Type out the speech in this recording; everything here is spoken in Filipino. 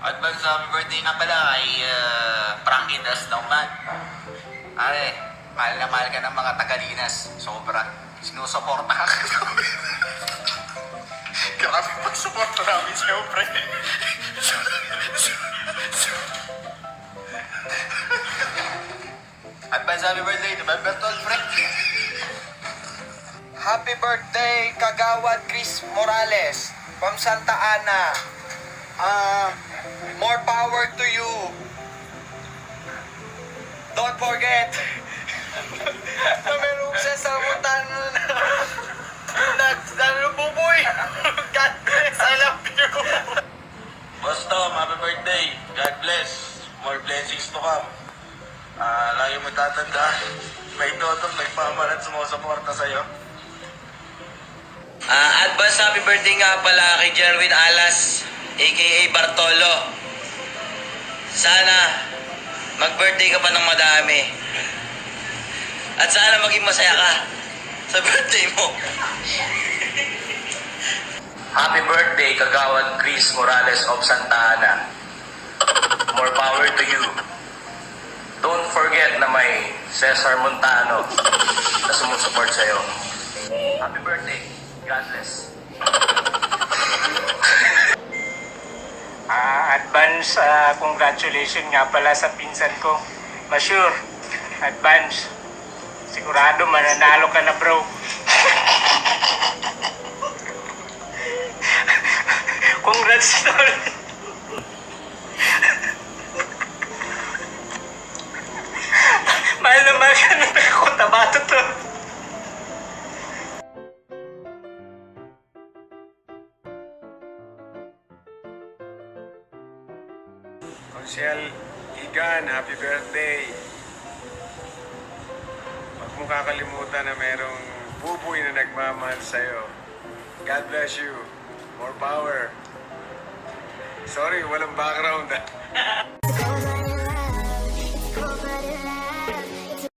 Advance happy birthday na pala kay Frankie Das Nauman. Are, mahal na mahal ka ng mga Tagalinas. Sobra. Sinusuporta ka. Grabe pag-suporta namin sa'yo, pre. Advance happy birthday, November 12, pre. Happy birthday, Kagawad Chris Morales from Santa Ana. More power to you. Don't forget na meron siya sa mutan na buboy. God bless, I love you. Boss Tom, happy birthday. God bless. More blessings to come. Lagi mo tatanda. May dotong nagpamalat sumusuporta sa'yo. Advance happy birthday nga pala kay Jerwin Alas, aka Bartolo. Sana mag-birthday ka pa ng madami. At sana maging masaya ka sa birthday mo. Happy birthday, Kagawad Chris Morales of Santa Ana. More power to you. Don't forget na may Cesar Montano na sumusuport sa'yo. Happy birthday. God bless. Advance congratulations nga pala sa pinsan ko. Masyure, advance. Sigurado mananalo ka na, bro. Congrats, tol. Mahal na mahal ka na ako, tabato to. Konsyel Igan, happy birthday. Huwag mong kakalimutan na merong buboy na nagmamahal sa'yo. God bless you. More power. Sorry, walang background.